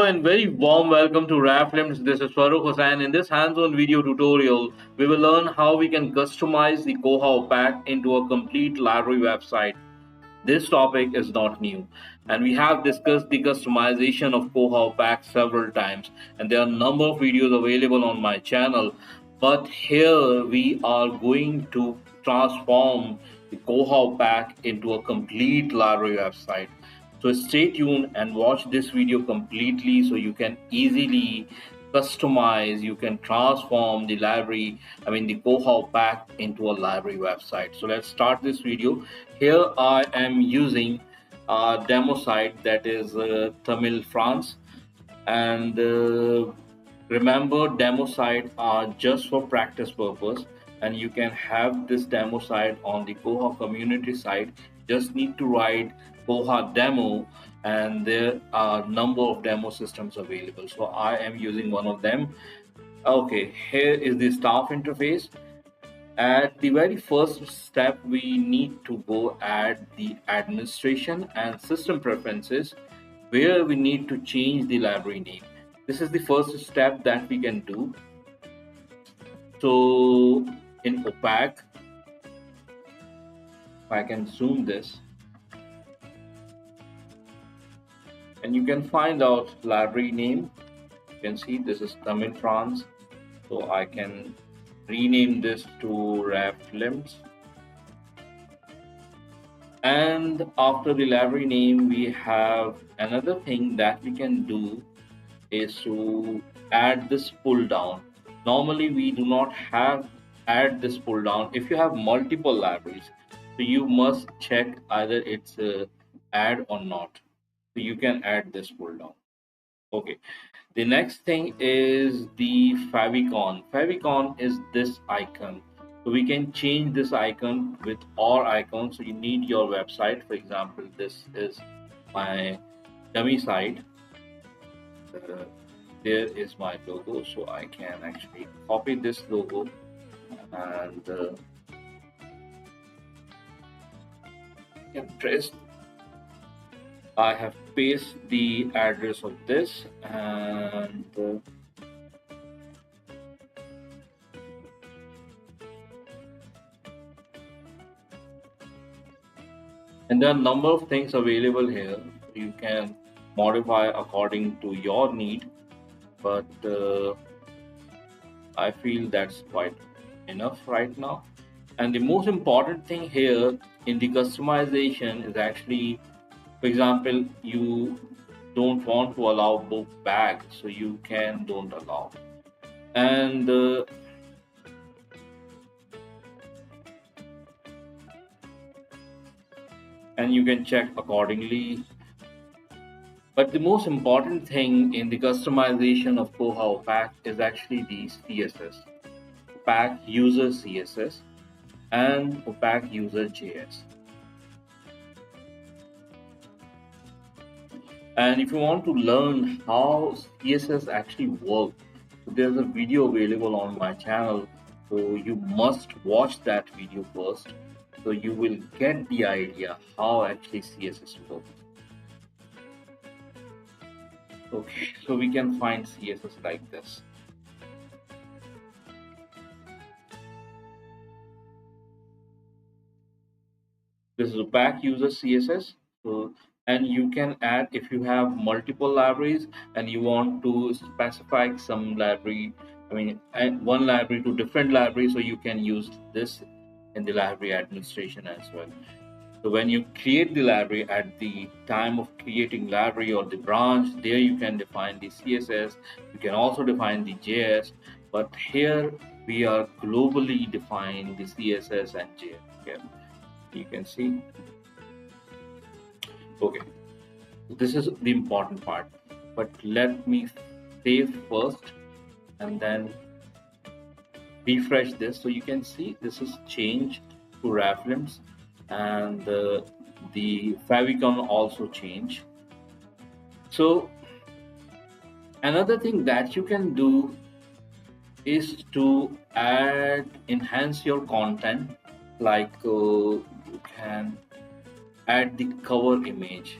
Hello and very warm welcome to RAFLIMS. This is Farooq Hussain. In this hands-on video tutorial, we will learn how we can customize the Koha pack into a complete library website. This topic is not new, and we have discussed the customization of Koha pack several times, and there are a number of videos available on my channel. But here we are going to transform the Koha pack into a complete library website. So stay tuned and watch this video completely so you can easily customize, you can transform the library, the Koha pack into a library website. So let's start this video. Here I am using a demo site that is Tamil France, and remember, demo sites are just for practice purpose, and you can have this demo site on the Koha community site. Just need to write Koha demo, and there are number of demo systems available. So I am using one of them. Okay, here is the staff interface. At the very first step, we need to go at the administration and system preferences, where we need to change the library name. This is the first step that we can do. So in OPAC, if I can zoom this, and you can find out library name. You can see this is Tamil France. So I can rename this to RAFLIMS. And after the library name, we have another thing that we can do is to add this pull down. Normally we do not have add this pull down. If you have multiple libraries, so you must check either it's add or not. So you can add this pull down. Okay. The next thing is the favicon. Favicon is this icon. So we can change this icon with our icon. So you need your website. For example, this is my dummy site. There is my logo, so I can actually copy this logo and can press. I have pasted the address of this, and there are a number of things available here. You can modify according to your need, but I feel that's quite enough right now. And the most important thing here in the customization is actually, for example, you don't want to allow book bag, so you can don't allow. And you can check accordingly. But the most important thing in the customization of Koha pack is actually the CSS, pack user CSS and OPAC user JS. And if you want to learn how CSS actually works, there's a video available on my channel. So you must watch that video first, so you will get the idea how actually CSS works. Okay, so we can find CSS like this. This is OPAC user CSS. So, and you can add, if you have multiple libraries and you want to specify some library, add one library to different libraries, so you can use this in the library administration as well. So when you create the library, at the time of creating library or the branch, there you can define the CSS. You can also define the JS, but here we are globally defining the CSS and JS. Okay. You can see. Okay, this is the important part, but let me save first and then refresh this. So you can see this is changed to RAFLIMS, and the favicon also changed. So another thing that you can do is to enhance your content, like you can add the cover image.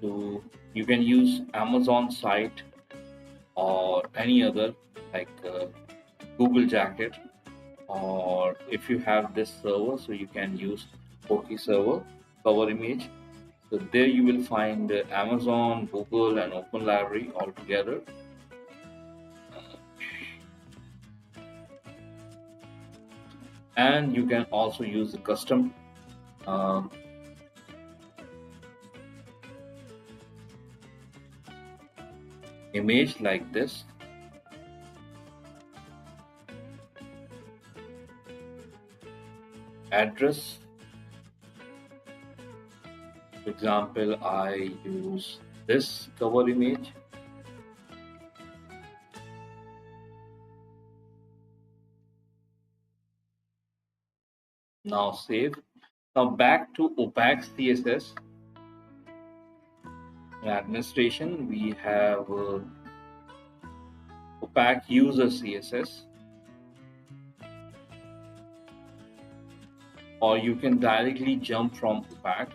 So You can use Amazon site or any other like Google Jacket, or if you have this server, so you can use Poke server cover image. So there you will find Amazon, Google, and Open Library all together. And you can also use the custom uh, image like this. Address. For example, I use this cover image. Now save. Now back to Opaque CSS administration. We have Opaque user CSS, or you can directly jump from Opaque.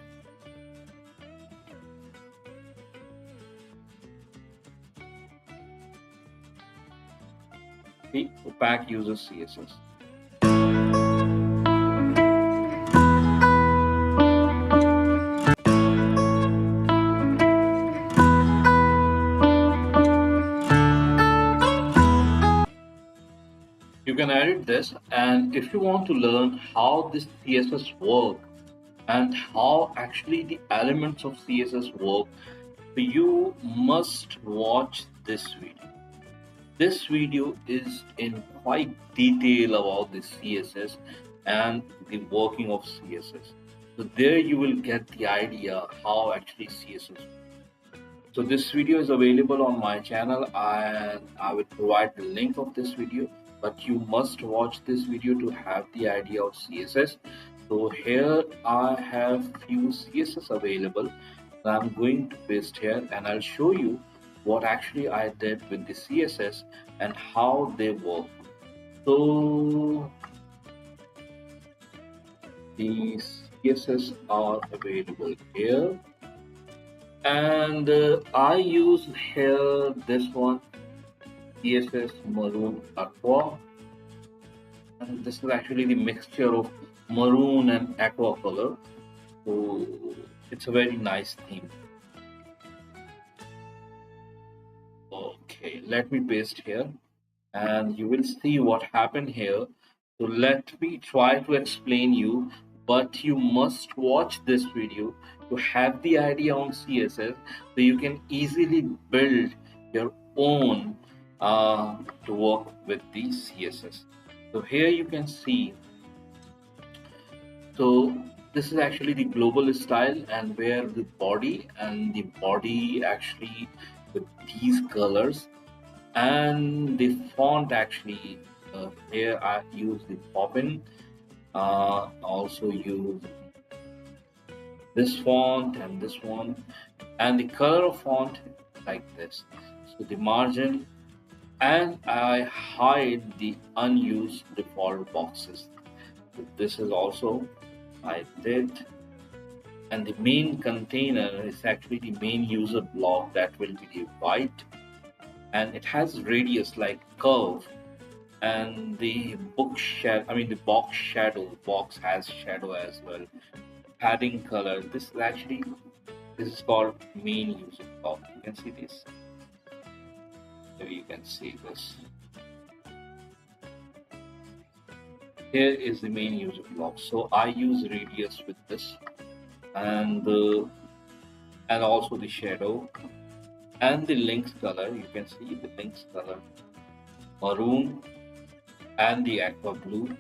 The Opaque user CSS. You can edit this, and if you want to learn how this CSS work and how actually the elements of CSS work, you must watch this video. This video is in quite detail about the CSS and the working of CSS. So there you will get the idea how actually CSS works. So this video is available on my channel, and I will provide the link of this video, but you must watch this video to have the idea of CSS. So here I have few CSS available that I'm going to paste here, and I'll show you what actually I did with the CSS and how they work. So the CSS are available here, and I use here this one, CSS Maroon Aqua, and this is actually the mixture of maroon and aqua color, so it's a very nice theme. Okay, let me paste here and you will see what happened here. So let me try to explain you, but you must watch this video to have the idea on CSS, so you can easily build your own to work with the CSS. So here you can see, so this is actually the global style, and where the body actually with these colors, and the font actually here I use the Poppin, also use this font and this one, and the color of font like this. So the margin, and I hide the unused default boxes. So this is also I did, and the main container is actually the main user block that will be the white, and it has radius like curve, and the box has shadow as well. Padding color, this is called main user block. You can see this. Maybe you can see this. Here is the main user block. So I use radius with this, and also the shadow and the links color. You can see the links color, maroon and the aqua blue.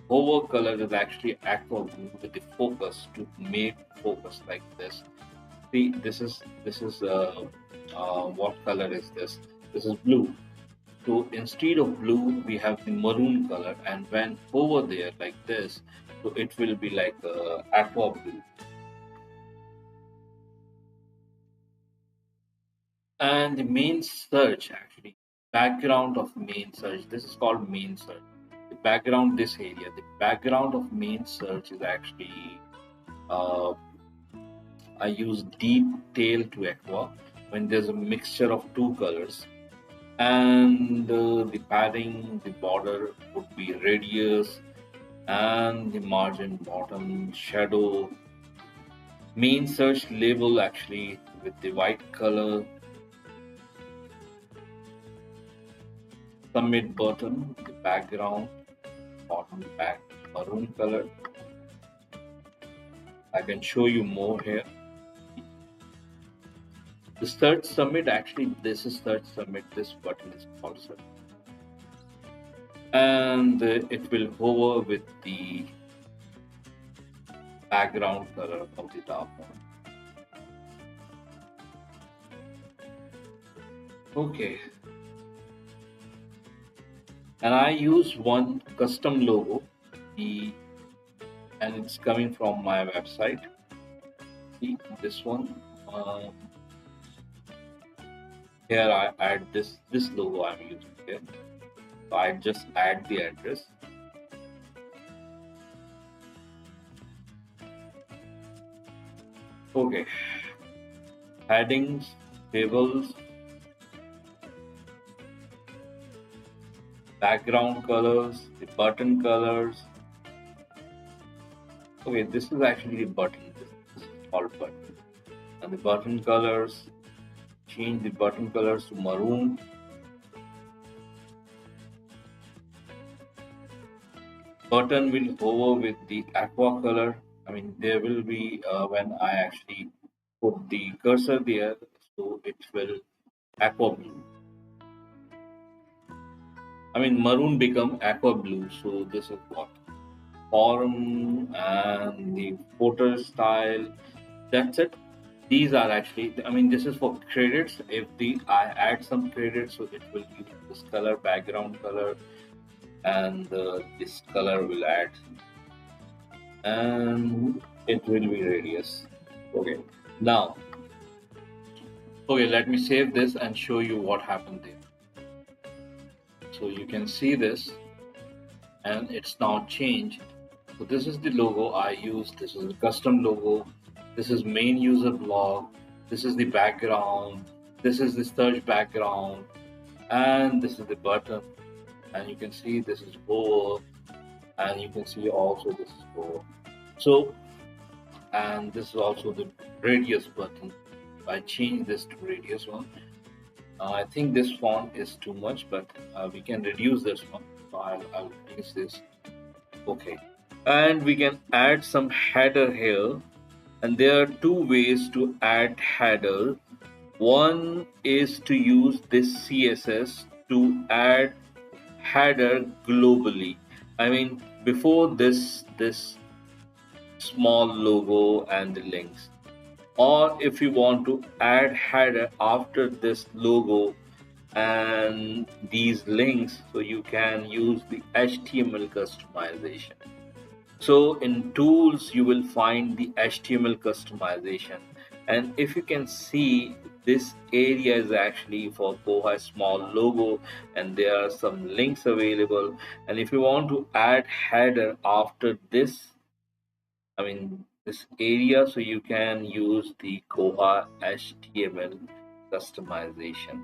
Hover color is actually aqua blue with the focus to make focus like this. See, this is what color is this? This is blue. So instead of blue, we have the maroon color, and when over there like this, so it will be like aqua blue. And the main search, actually, background of main search, this is called main search. The background, this area, the background of main search is actually I use deep tail to aqua when there's a mixture of two colors. And the padding, the border would be radius, and the margin bottom shadow. Main search label actually with the white color. Submit button, the background, bottom back maroon color. I can show you more here. The search submit, actually this is search submit, this button is called search. And it will hover with the background color of the dark one. Okay. And I use one custom logo, and it's coming from my website. See this one. Here I add this logo I'm using here. So I just add the address. Okay. Headings, tables, background colors, the button colors. Okay, this is actually the button. This is called button. And the button colors, change the button colors to maroon. Button will hover with the aqua color. I mean, there will be when I actually put the cursor there, so it will aqua blue. I mean, maroon become aqua blue. So this is what form and the footer style. That's it. These are actually, I mean, this is for credits. If I add some credits, so it will give this color, background color, and this color will add, and it will be radius. Okay. Now, okay, let me save this and show you what happened there. So you can see this, and it's now changed. So this is the logo I use. This is a custom logo. This is main user blog. This is the background. This is the search background, and this is the button. And you can see this is hover, and you can see also this is hover. So, and this is also the radius button. I change this to radius one. I think this font is too much, but we can reduce this one. So I'll reduce this. Okay. And we can add some header here. And there are two ways to add header. One is to use this CSS to add header globally. I mean, before this small logo and the links. Or if you want to add header after this logo and these links, so you can use the HTML customization. So in tools, you will find the HTML customization. And if you can see, this area is actually for Koha small logo, and there are some links available. And if you want to add header after this, I mean, this area, so you can use the Koha HTML customization.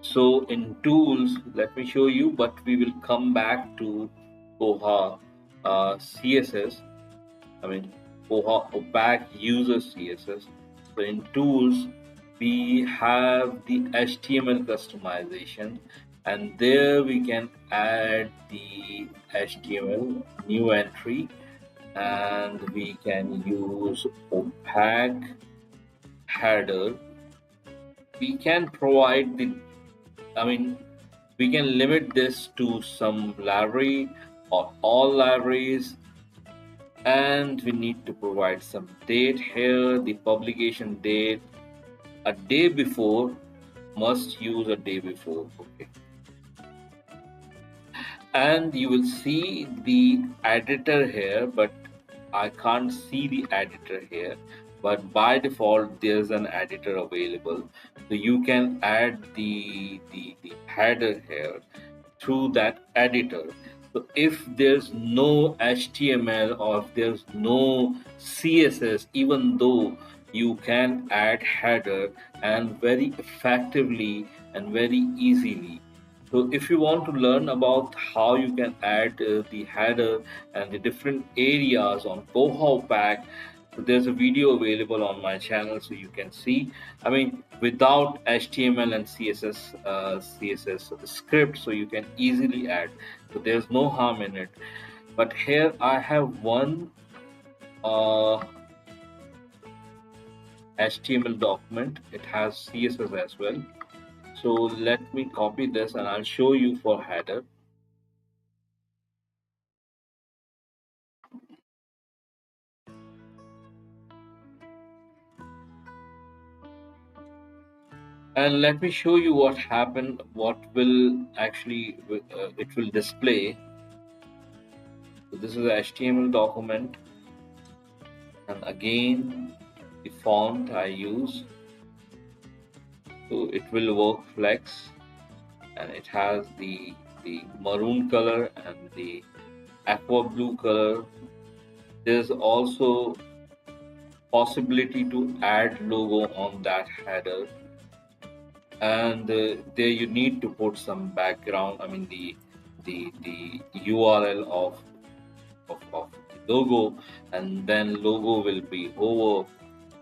So in tools, let me show you, but we will come back to Koha CSS. I mean, Koha opaque user CSS. So in tools, we have the HTML customization, and there we can add the HTML new entry, and we can use opaque header. We can provide the, I mean, we can limit this to some library or all libraries, and we need to provide some date here. The publication date, a day before, must use a day before. Okay. And you will see the editor here, but I can't see the editor here. But by default, there's an editor available. So you can add the header here through that editor. So if there's no HTML or if there's no CSS, even though you can add header and very effectively and very easily. So if you want to learn about how you can add the header and the different areas on Koha Pack, so there's a video available on my channel so you can see. I mean, without HTML and CSS script, so you can easily add. So there's no harm in it. But here I have one HTML document. It has CSS as well. So let me copy this and I'll show you for header. And let me show you what happened, what will actually it will display. So this is a HTML document, and again the font I use, so it will work flex, and it has the maroon color and the aqua blue color. There's also possibility to add logo on that header, and there you need to put some background. I mean the URL of the logo, and then logo will be over,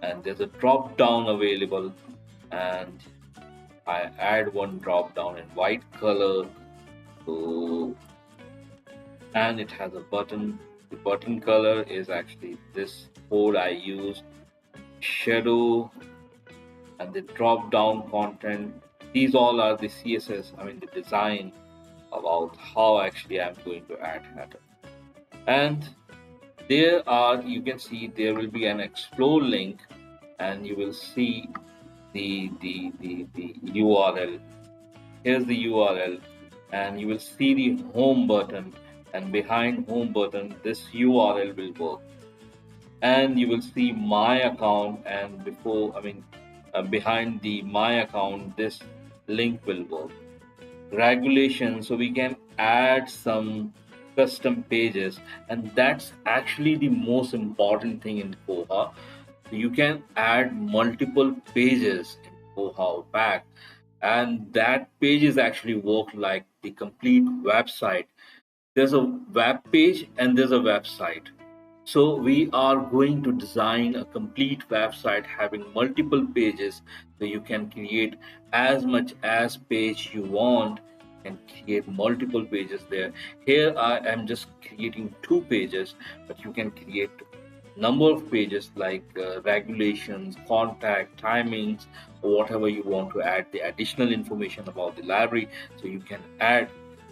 and there's a drop down available, and I add one drop down in white color. So, and it has a button. The button color is actually this code I use, shadow, and the drop down content. These all are the CSS, I mean the design about how actually I'm going to add header. And there are, you can see there will be an explore link, and you will see the URL. Here's the URL, and you will see the home button, and behind home button this URL will work, and you will see my account, and behind the my account this link will work. Regulation, so we can add some custom pages, and that's actually the most important thing in Koha. You can add multiple pages in Koha Pack, and that pages actually work like the complete website. There's a web page and there's a website. So we are going to design a complete website having multiple pages, so you can create as much as page you want and create multiple pages there. Here I am just creating 2 pages, but you can create number of pages like regulations, contact, timings, or whatever you want to add the additional information about the library. So you can add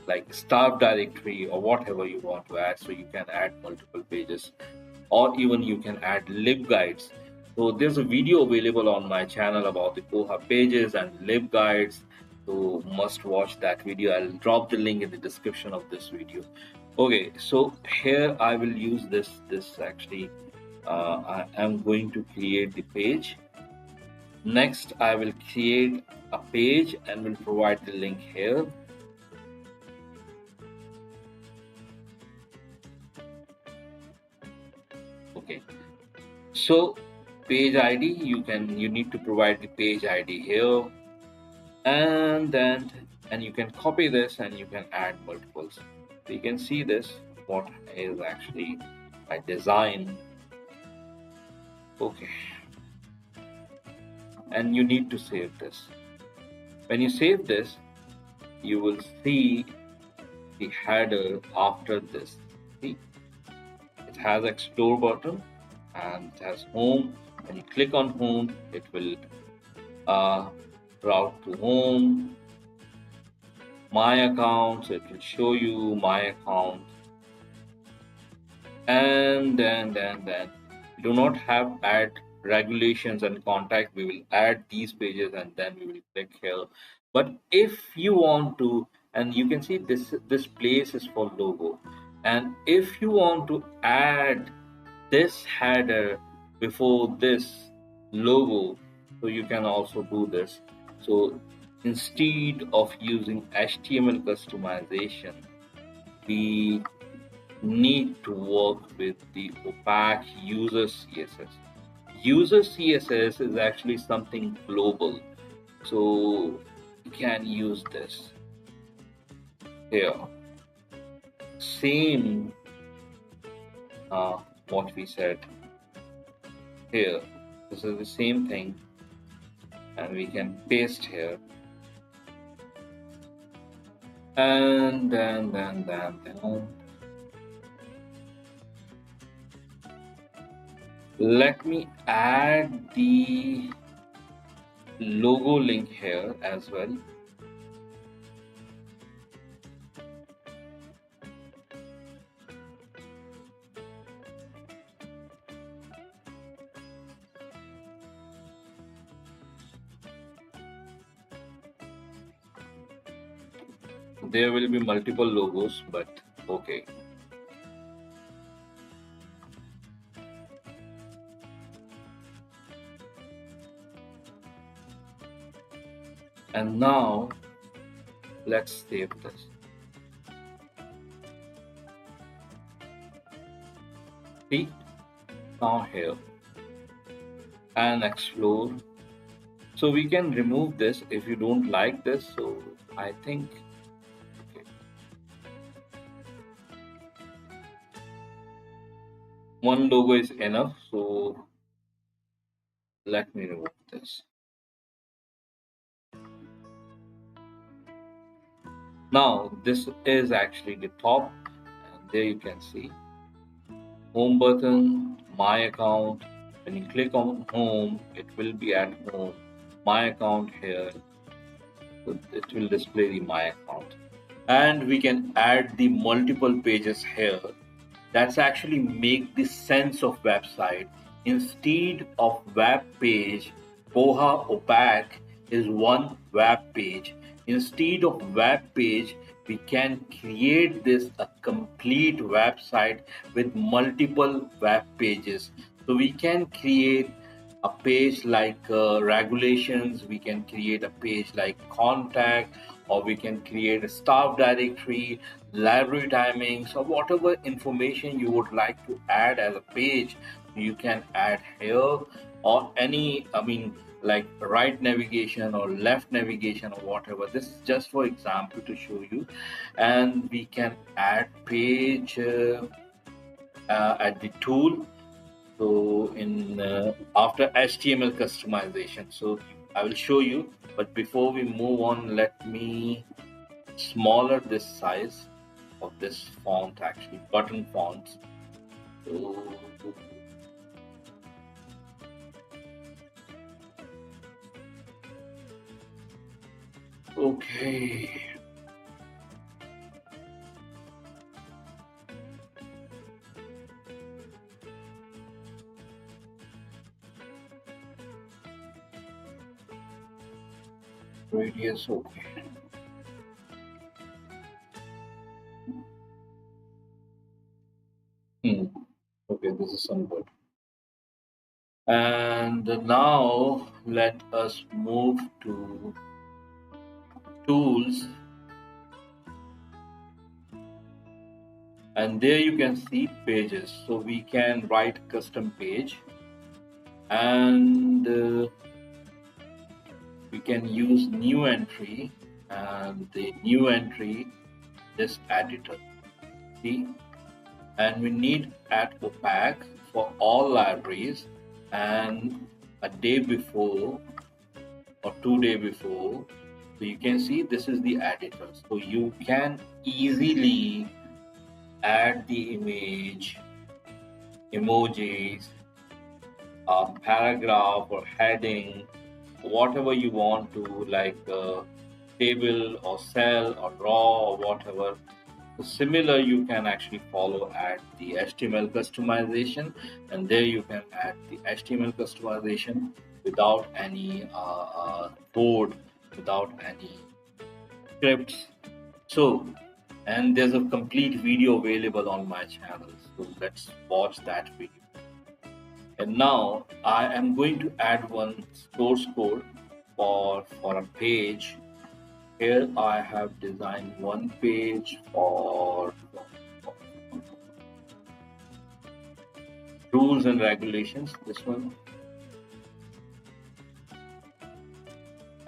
like staff directory or whatever you want to add, so you can add multiple pages, or even you can add lib guides. So there's a video available on my channel about the Koha pages and lib guides, so must watch that video. I'll drop the link in the description of this video. Okay, so here I will use this actually. I am going to create the page. Next I will create a page and will provide the link here. Okay, so page ID, you need to provide the page ID here, and you can copy this and you can add multiples. So you can see this what is actually my design. Okay, and you need to save this. When you save this, you will see the header after this. See, it has explore button and it has home. When you click on home, it will route to home, my account, so it will show you my account, and then we do not have add regulations and contact. We will add these pages and then we will click here. But if you want to, and you can see this place is for logo, and if you want to add this header before this logo, so you can also do this. So instead of using HTML customization, we need to work with the opaque user CSS. user CSS is actually something global. So you can use this here. Same what we said here. This is the same thing, and we can paste here. And then let me add the logo link here as well. There will be multiple logos, but okay. And now let's save this. See, now here and explore. So we can remove this if you don't like this. So I think okay. One logo is enough. So let me remove this. Now this is actually the top, and there you can see home button, my account. When you click on home, it will be at home. My account here, so it will display the my account. And we can add the multiple pages here. That's actually make the sense of website. Instead of web page, Koha Opaque is one web page. Instead of web page, we can create this a complete website with multiple web pages. So we can create a page like regulations, we can create a page like contact, or we can create a staff directory, library timings, or whatever information you would like to add as a page, you can add here. Or any, I mean, like right navigation or left navigation or whatever. This is just for example to show you. And we can add page at the tool. So in after HTML customization, so I will show you. But before we move on, let me smaller this size of this font, actually button fonts. So okay. Radius, okay. Okay, this is some good. And now let us move to tools. And there you can see pages. So we can write custom page, and we can use new entry, and the new entry this editor. See, and we need add opaque for all libraries, and a day before or 2 days before. So you can see this is the editor. So you can easily add the image, emojis, a paragraph or heading, whatever you want to, like table or cell or raw or whatever. So similar, you can actually follow at the HTML customization, and there you can add the HTML customization without any code, without any scripts. So, and there's a complete video available on my channel. So let's watch that video. And now I am going to add one source code for a page. Here I have designed one page for rules and regulations, this one.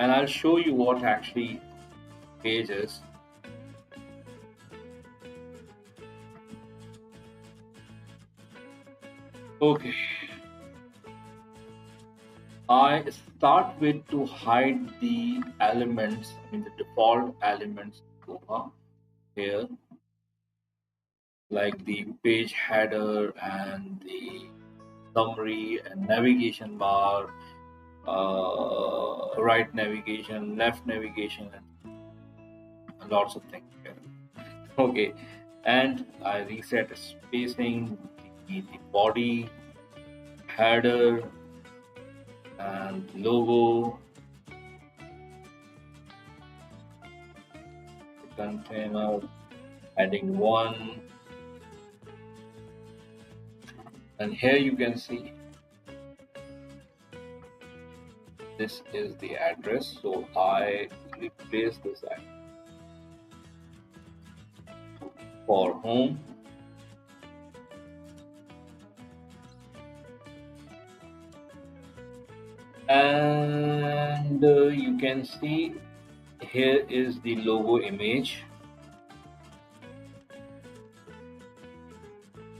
and I'll show you what actually page is. Okay, I start with to hide the elements, I mean the default elements here, like the page header and the summary and navigation bar, right navigation, left navigation, and lots of things here. Okay, and I reset spacing, the body, header, and logo, the container, heading 1, and here you can see this is the address, so I replace this address for home. And you can see here is the logo image,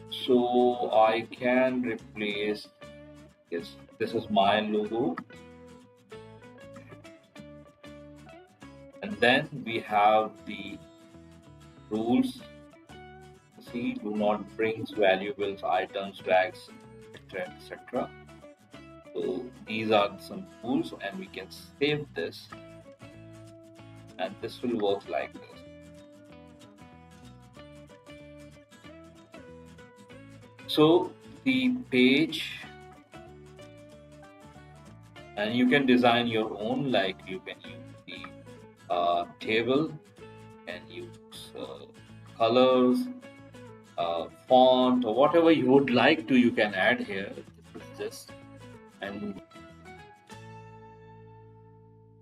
so I can replace this is my logo, and then we have the rules. See, do not bring valuables, items, bags, etc. So these are some rules, and we can save this, and this will work like this. So the page, and you can design your own, like you can use the table, and use colors, font, or whatever you would like to, you can add here. This is just,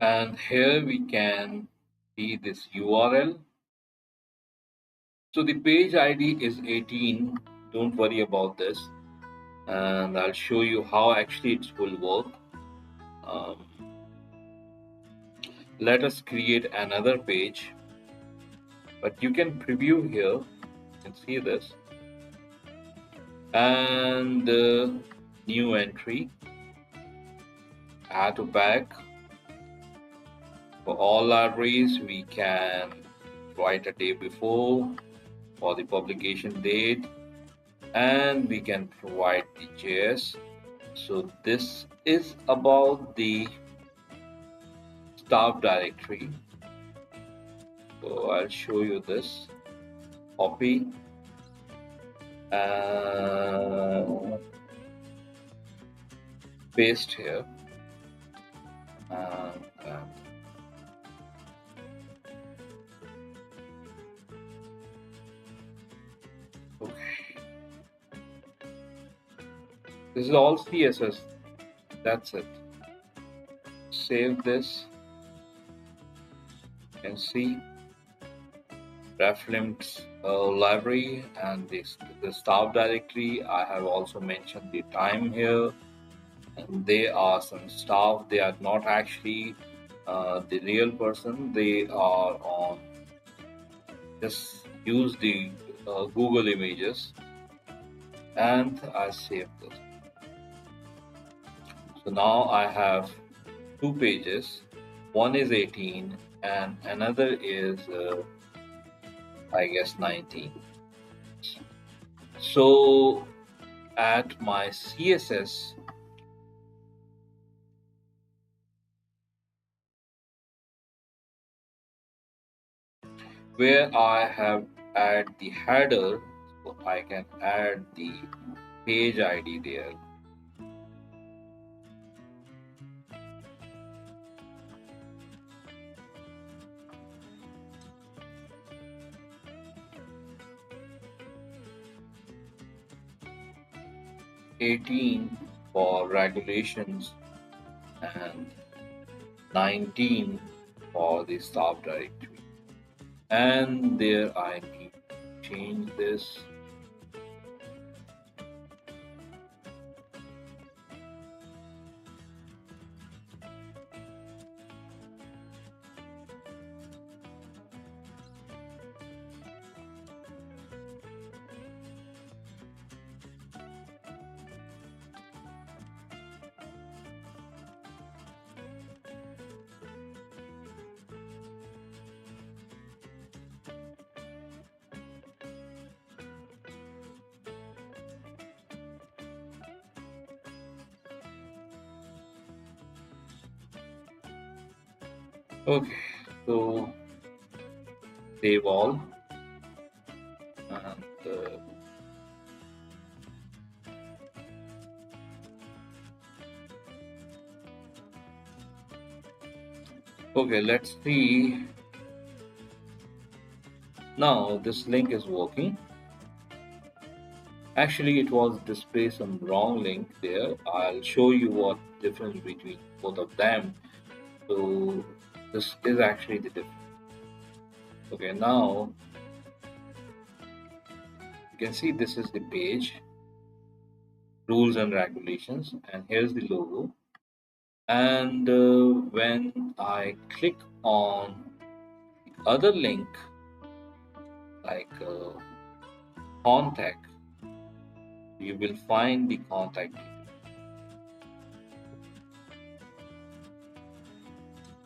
and here we can see this URL. So the page ID is 18. Don't worry about this, and I'll show you how actually it will work. Let us create another page, but you can preview here. You can see this, and new entry, add to back. For all libraries, we can write a day before for the publication date, and we can provide the JS. So this is about the staff directory. So I'll show you this. Copy and paste here. And okay, this is all CSS. That's it. Save this. You can see RefLim's library and the staff directory. I have also mentioned the time here, and they are some staff. They are not actually the real person. They are on, just use the Google images, and I save this. So now I have two pages. One is 18 and another is I guess 19. So at my CSS, where I have add the header, so I can add the page ID there. '18 for regulations and 19 for the staff directory. And there I need to change this. Okay, so save all, and okay, let's see. Now this link is working. Actually, it was display some wrong link there. I'll show you what difference between both of them. So this is actually the difference. Okay, now you can see this is the page, rules and regulations, and here's the logo. And when I click on the other link, like contact, you will find the contact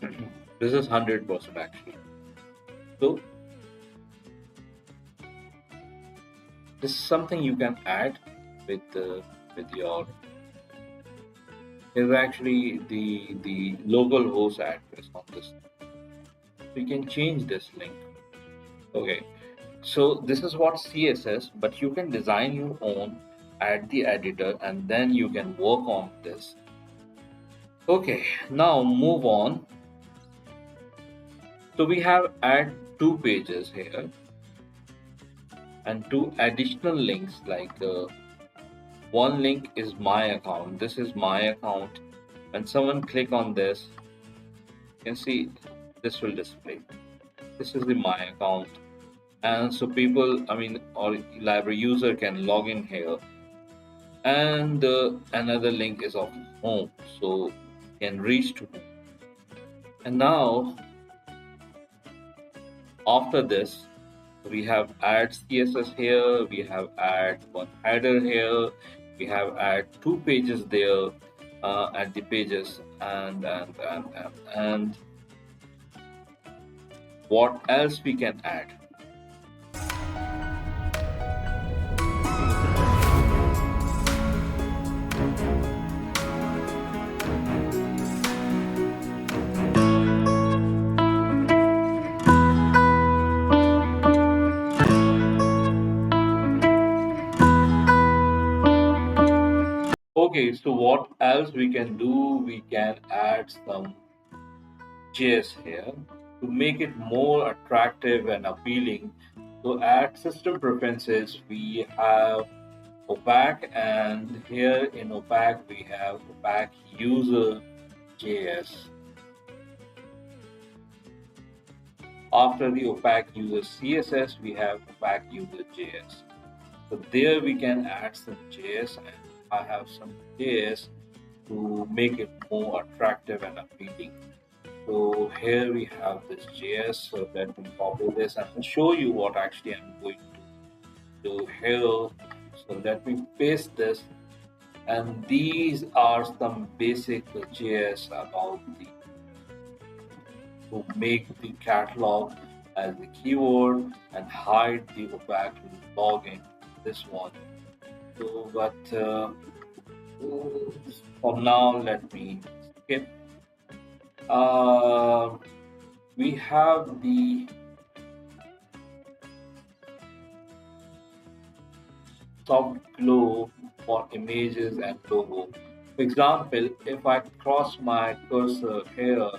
details. This is 100% actually. So this is something you can add with your. Is actually the local host address on this. We can change this link. Okay, so this is what CSS, but you can design your own at the editor, and then you can work on this. Okay, now move on. So we have add two pages here and two additional links, like one link is my account. This is my account. When someone click on this, you can see this will display. This is the my account, and so people, I mean, or library user can log in here. And another link is of home, so can reach to home. And now after this, we have add CSS here, we have add one header here, we have add two pages there at the pages, and what else we can add. Okay, so what else we can do? We can add some JS here to make it more attractive and appealing. So at system preferences, we have opaque, and here in opaque we have opaque user JS. After the opaque user CSS, we have opaque user JS. So there we can add some JS, and I have some JS to make it more attractive and appealing. So here we have this JS. So let me copy this and show you what actually I'm going to do here. So let me paste this, and these are some basic JS about the to make the catalog as the keyword and hide the opaque login. This one. So, but for now, let me skip. Uh, we have the soft glow for images and logo. For example, if I cross my cursor here,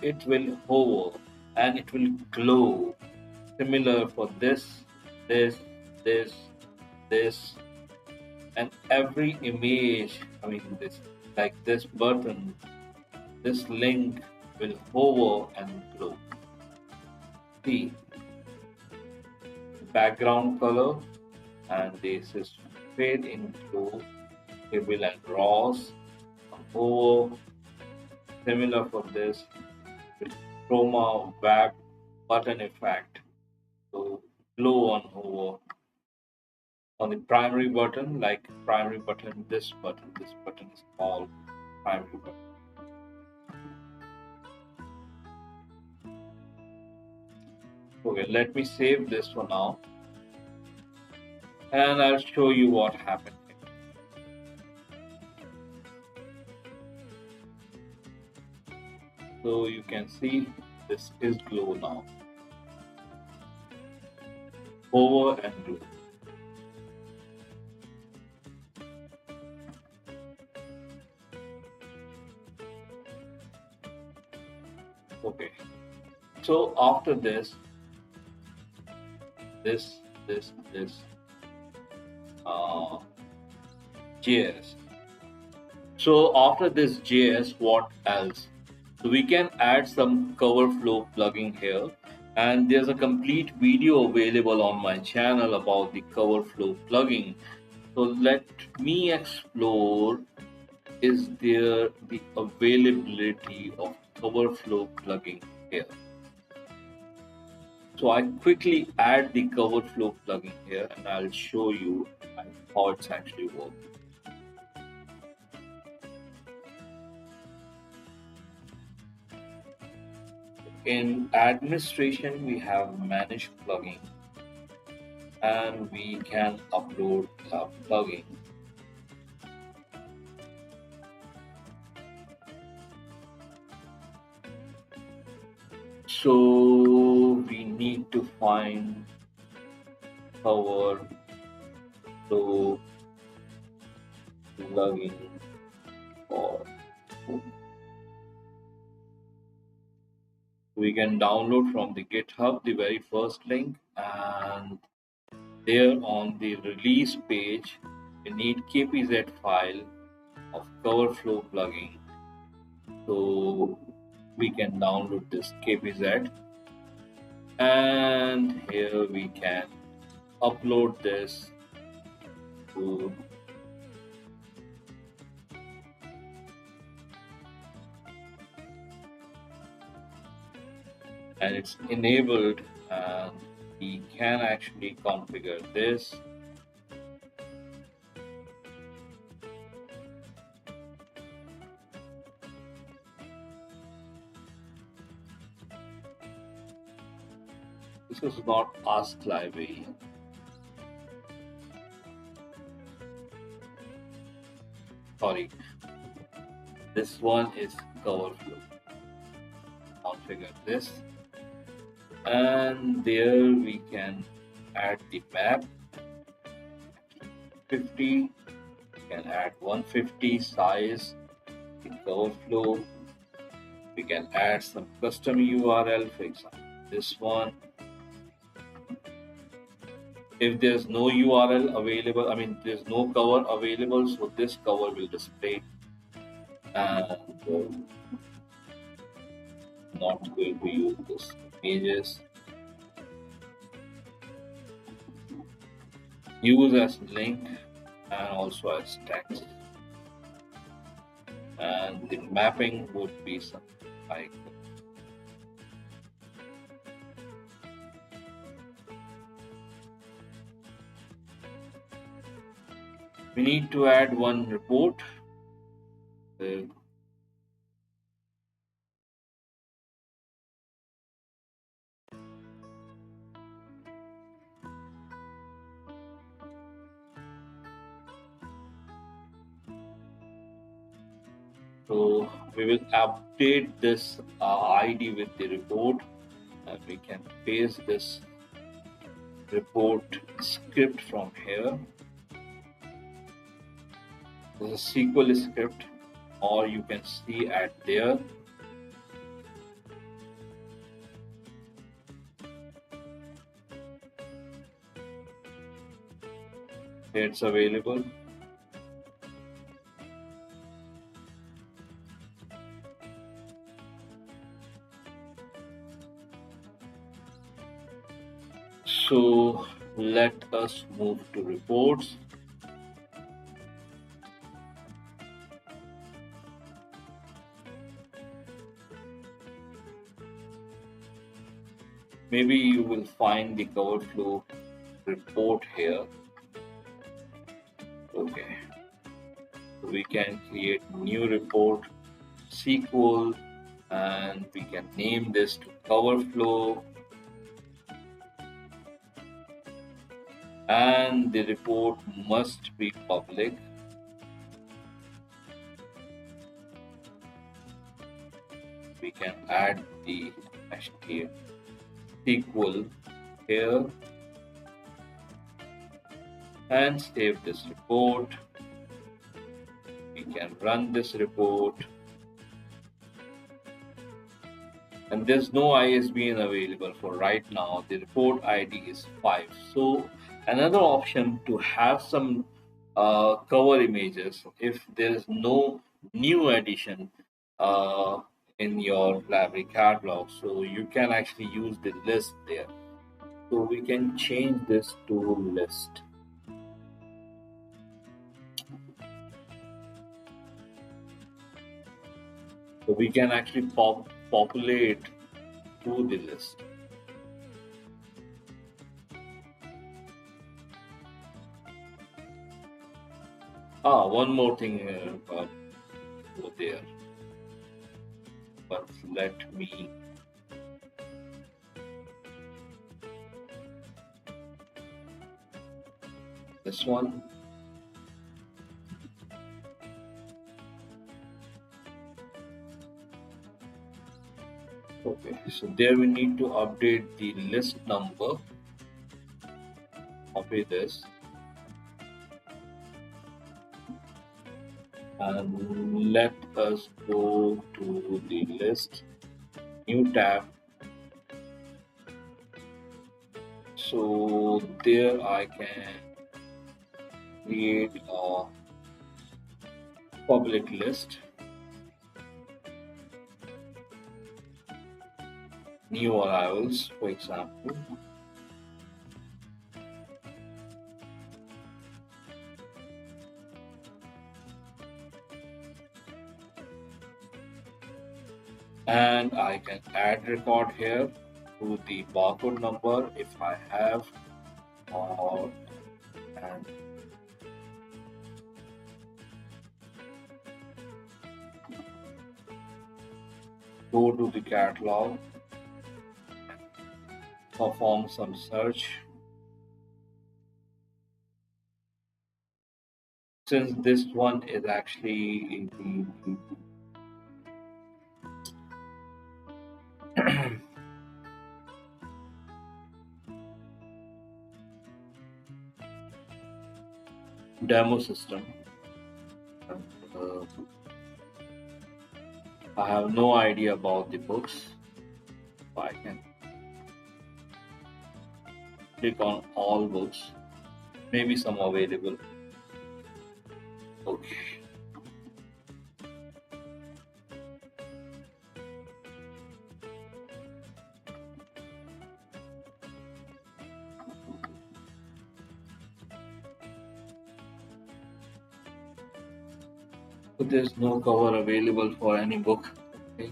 it will hover and it will glow. Similar for this, this, this, and every image. I mean, this like this button, this link will hover and glow. See, background color, and this is fade into table and rows. Hover, similar for this with chroma web button effect. So glow on hover on the primary button, like primary button, this button is called primary button. Okay, let me save this for now, and I'll show you what happened. So you can see this is glow now, over and glow. Okay, so after this uh, JS. So after this JS, what else? So we can add some cover flow plugin here, and there's a complete video available on my channel about the cover flow plugin. So let me explore, is there the availability of cover flow plugin here. So I quickly add the cover flow plugin here, and I'll show you how it's actually working. In administration, we have manage plugin, and we can upload a plugin. So we need to find our flow plugin or we can download from the GitHub the very first link, and there on the release page we need KPZ file of CoverFlow plugin. So we can download this KPZ, and here we can upload this to and it's enabled, and we can actually configure this. This is not Ask Library. Sorry, this one is CoverFlow. Configure this, and there we can add the map 50. We can add 150 size, the CoverFlow. We can add some custom URL, for example, this one. If there's no URL available, I mean, there's no cover available, so this cover will display, and not going to use this images. Use as link and also as text, and the mapping would be something like we need to add one report. So we will update this ID with the report, and we can paste this report script from here. This is a SQL script, or you can see at there. It's available. So let us move to reports. Maybe you will find the CoverFlow report here. Okay, we can create new report, SQL, and we can name this to CoverFlow, and the report must be public. We can add the HTML SQL here and save this report. We can run this report, and there's no ISBN available for right now. The report ID is 5. So another option to have some cover images if there is no new addition uh, in your library catalog, so you can actually use the list there. So we can change this to list. So we can actually populate to the list. One more thing over there, but let me this one. Okay, so there we need to update the list number. Copy this and let us go to the list, new tab. So there I can create a public list, new arrivals, for example. And I can add record here to the barcode number if I have, and go to the catalog, perform some search. Since this one is actually in the demo system, I have no idea about the books. So I can click on all books, maybe some available. Okay. So there's no cover available for any book. Okay.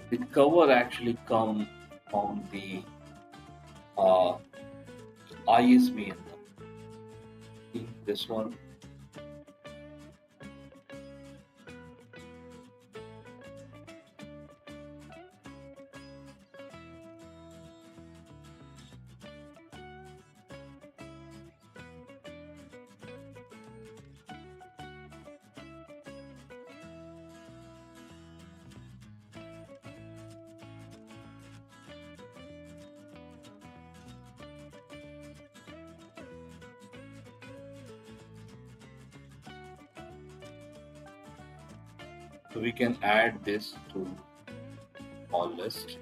The cover actually comes from the ISBN. This one. So we can add this to all list.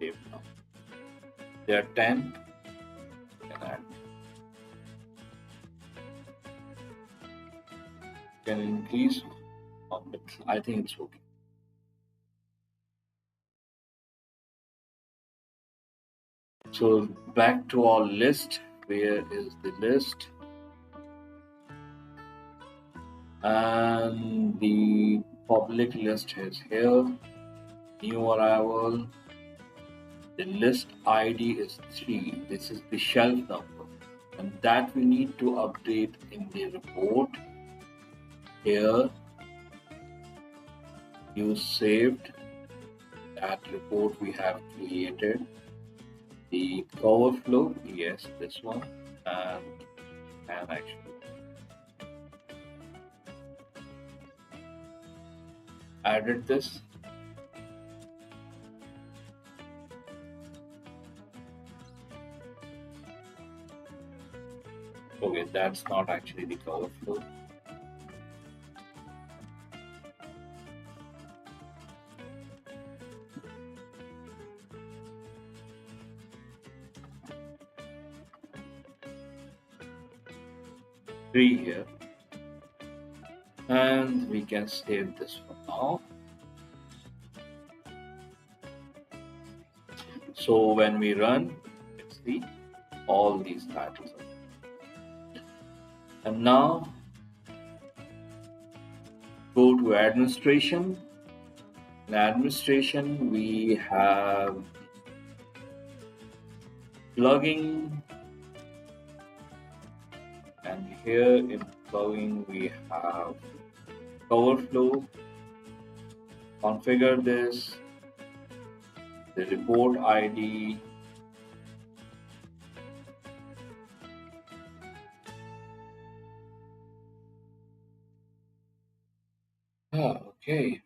Save now. There are 10. Can add. Can increase. I think it's okay. So back to our list. Where is the list? And the public list is here. New arrival. The list ID is 3. This is the shelf number, and that we need to update in the report. Here you saved that report we have created. The cover flow, yes, this one, and actually added this. Okay, that's not actually the cover flow. Three here, and we can save this for now. So when we run, let's see all these titles. And now go to administration. In administration, we have plugin, and here in plugin we have cover flow. Configure this, the report ID, okay.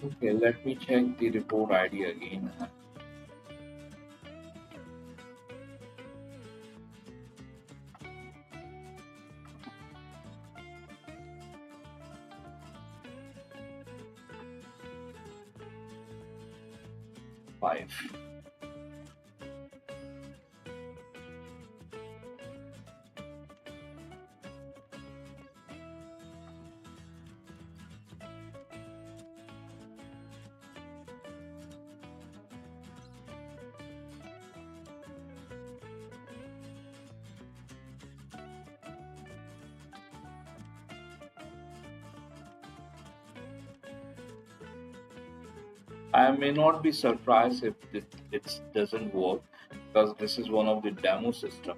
Okay, let me check the report ID again. Five. I may not be surprised if it doesn't work, because this is one of the demo system.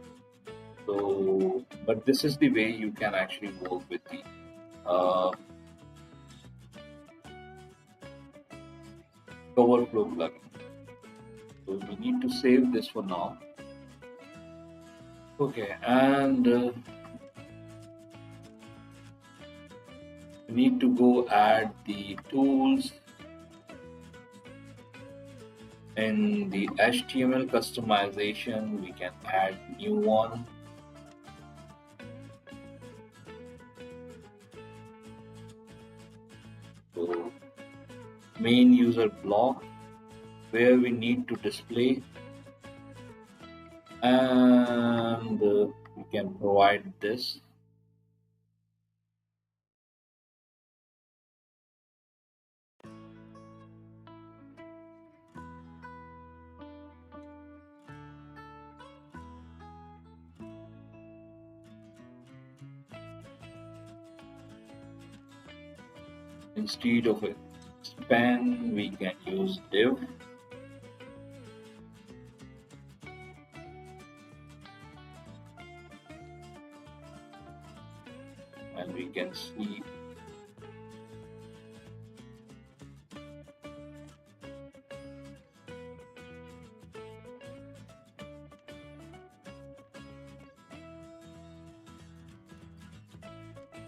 So, but this is the way you can actually work with the cover flow plugin. So we need to save this for now. Okay, and we need to go add the tools. In the HTML customization, we can add new one. So main user block, where we need to display, and we can provide this. Instead of a span, we can use div. And we can see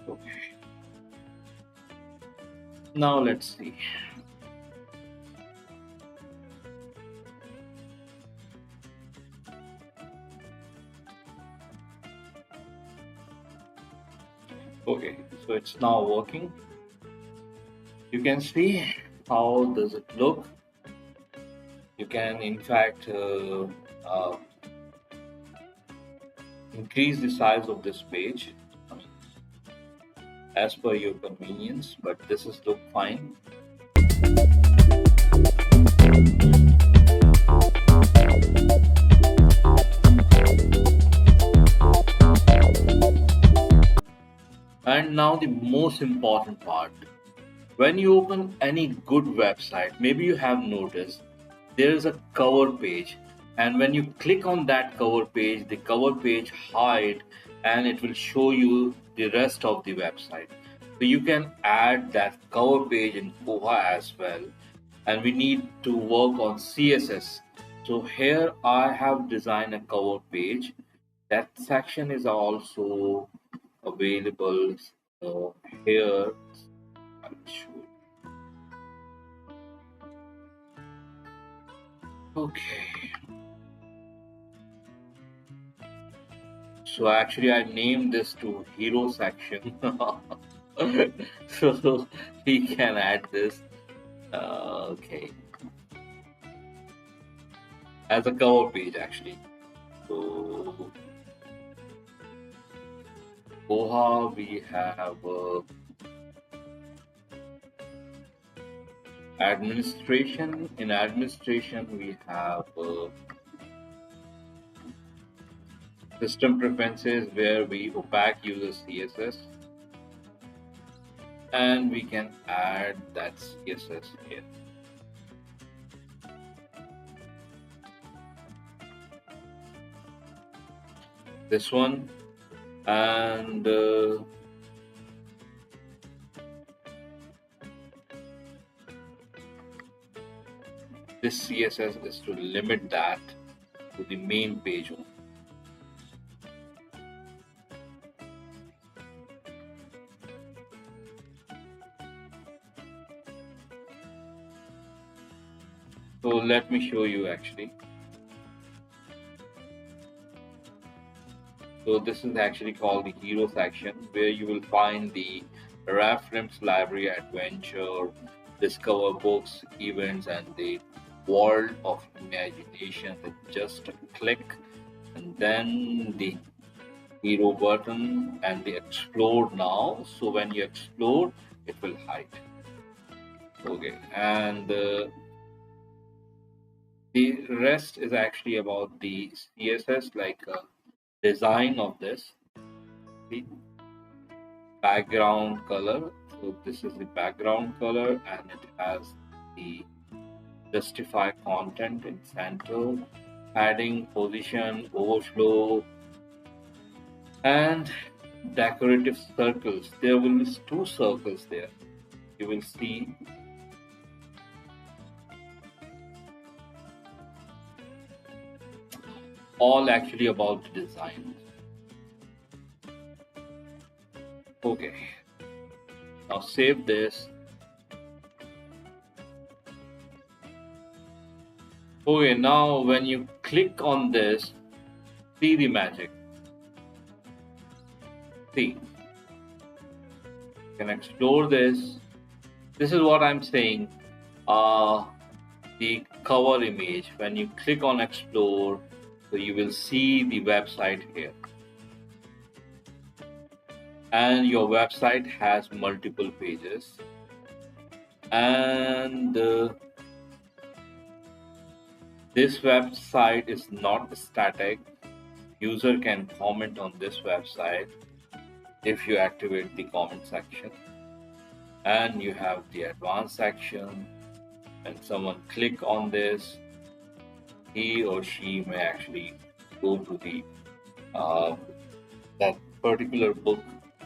okay. Now let's see. Okay, so it's now working. You can see how does it look. You can in fact increase the size of this page as per your convenience, but this is look fine. And now the most important part. When you open any good website, maybe you have noticed there is a cover page, and when you click on that cover page, the cover page hide and it will show you the rest of the website. So you can add that cover page in Koha as well, and we need to work on CSS. So here I have designed a cover page. That section is also available. So here I'll show you. Okay. So actually I named this to hero section. So we can add this. Okay. As a cover page actually. So Koha we have administration. In administration we have system preferences where we opaque user CSS, and we can add that CSS here. This one, and this CSS is to limit that to the main page only. So let me show you actually. So this is actually called the hero section, where you will find the reference library, adventure, discover books, events, and the world of imagination with just a click, and then the hero button and the explore now. So when you explore, it will hide. Okay, and the rest is actually about the CSS, like design of this. The background color. So this is the background color, and it has the justify content in center, padding, position, overflow, and decorative circles. There will be two circles there. You will see all actually about the design. Okay, now save this. Okay, now when you click on this, see the magic. See, you can explore this. This is what I'm saying. The cover image. When you click on explore, so you will see the website here. And your website has multiple pages. And this website is not static. User can comment on this website if you activate the comment section. And you have the advanced section. When someone click on this, he or she may actually go to the that particular book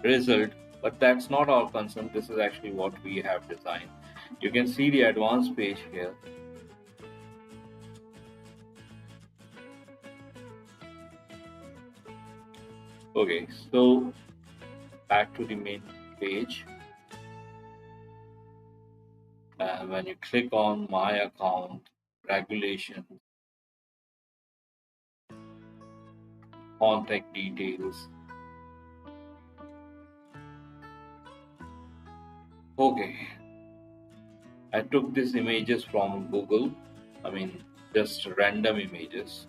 result, but that's not our concern. This is actually what we have designed. You can see the advanced page here. Okay, so back to the main page. When you click on my account, regulations, contact details. Okay, I took these images from Google. I mean, just random images.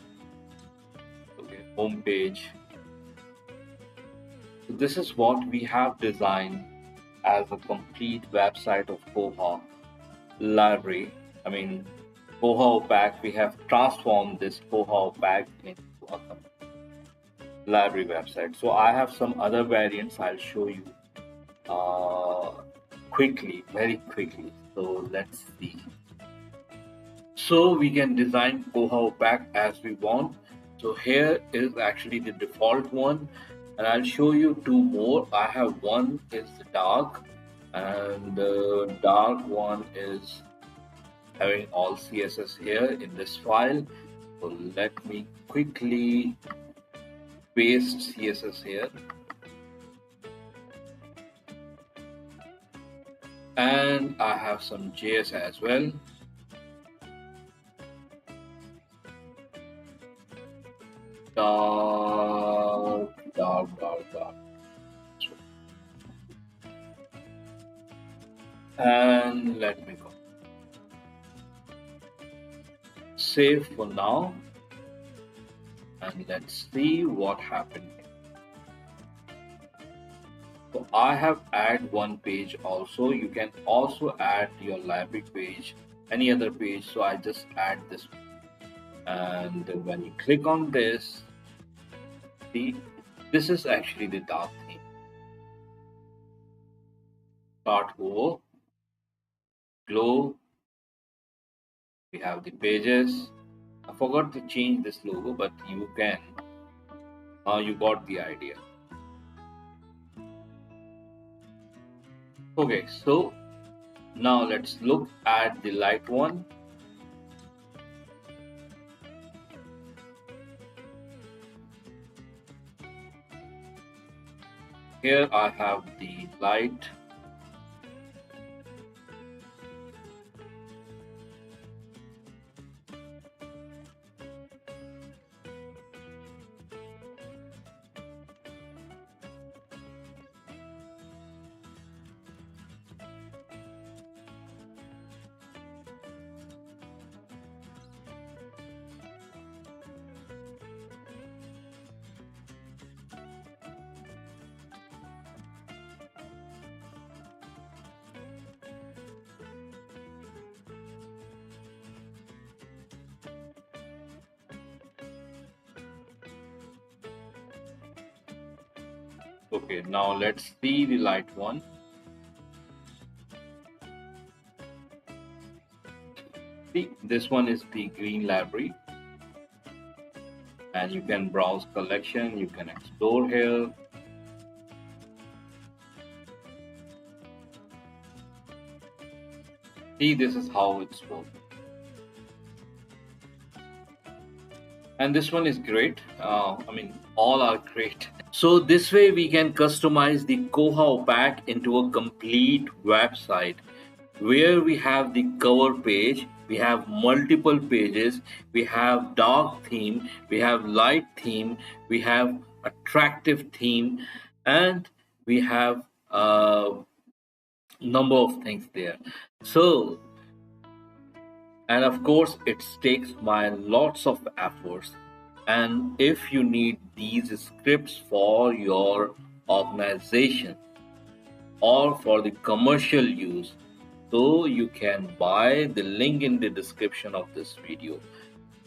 Okay, home page. So this is what we have designed as a complete website of Koha library. I mean, Koha Opaque, we have transformed this Koha Opaque into a library website. So I have some other variants I'll show you quickly, very quickly. So let's see. So we can design Koha Opaque as we want. So here is actually the default one, and I'll show you two more. I have one is dark, and the dark one is having all CSS here in this file. So let me quickly paste CSS here. And I have some JS as well. Dark. And let me go. Save for now. And let's see what happened. So I have add one page also. You can also add your library page, any other page. So I just add this. And when you click on this, see, this is actually the dark theme. Start over, glow. We have the pages. I forgot to change this logo, but you can. You got the idea. Okay, so now let's look at the light one. Here I have the light. Okay, now let's see the light one. See, this one is the green library. And you can browse collection, you can explore here. See, this is how it's working. And this one is great. All are great. So this way we can customize the Koha pack into a complete website where we have the cover page, we have multiple pages, we have dark theme, we have light theme, we have attractive theme, and we have a number of things there. So, and of course it takes my lots of efforts. And if you need these scripts for your organization or for the commercial use, so you can buy the link in the description of this video.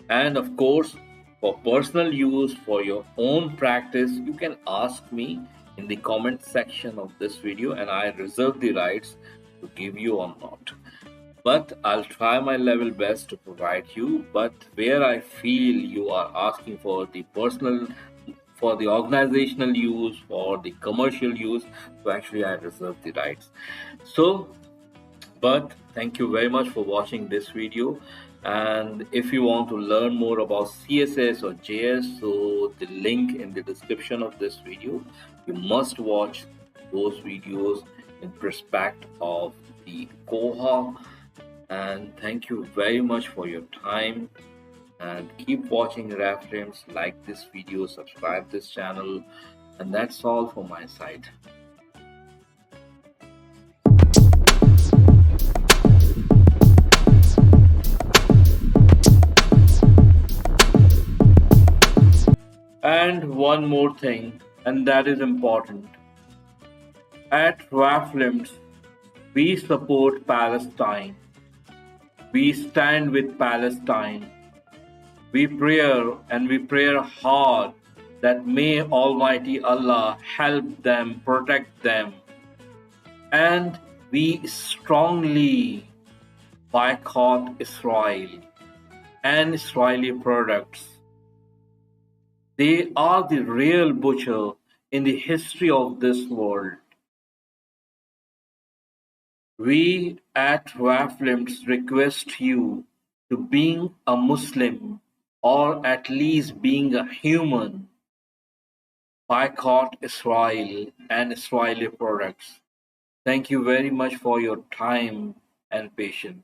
And of course, for personal use, for your own practice, you can ask me in the comment section of this video, and I reserve the rights to give you or not. But I'll try my level best to provide you. But where I feel you are asking for the personal, for the organizational use, for the commercial use, so actually I reserve the rights. So, but thank you very much for watching this video. And if you want to learn more about CSS or JS, so the link in the description of this video, you must watch those videos in respect of the Koha. And thank you very much for your time, and keep watching RefLim's. Like this video, subscribe this channel, and that's all from my side. And one more thing, and that is important. At RefLims, we support Palestine. We stand with Palestine. We pray hard that may Almighty Allah help them, protect them. And we strongly boycott Israel and Israeli products. They are the real butcher in the history of this world. We at Wavelengths request you to being a Muslim or at least being a human, boycott Israel and Israeli products. Thank you very much for your time and patience.